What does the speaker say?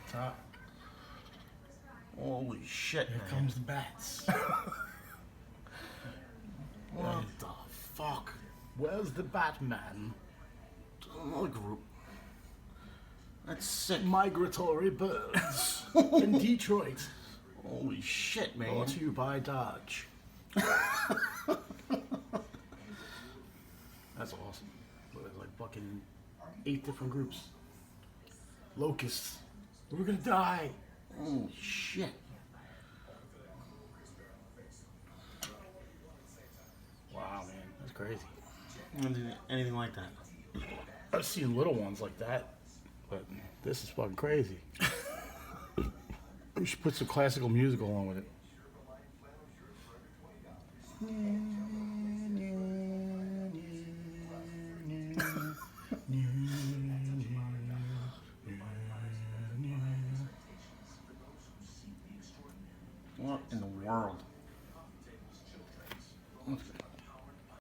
top. Holy shit, Here man. comes the bats. What the fuck? Where's the Batman? Another group. That's sick. Migratory birds in Detroit. Holy shit, man. Brought to you by Dodge. That's awesome. There's like fucking 8 different groups. Locusts. We're gonna die. Holy shit. Wow, man, that's crazy. Anything like that. I've seen little ones like that, but this is fucking crazy. We should put some classical music along with it. What in the world?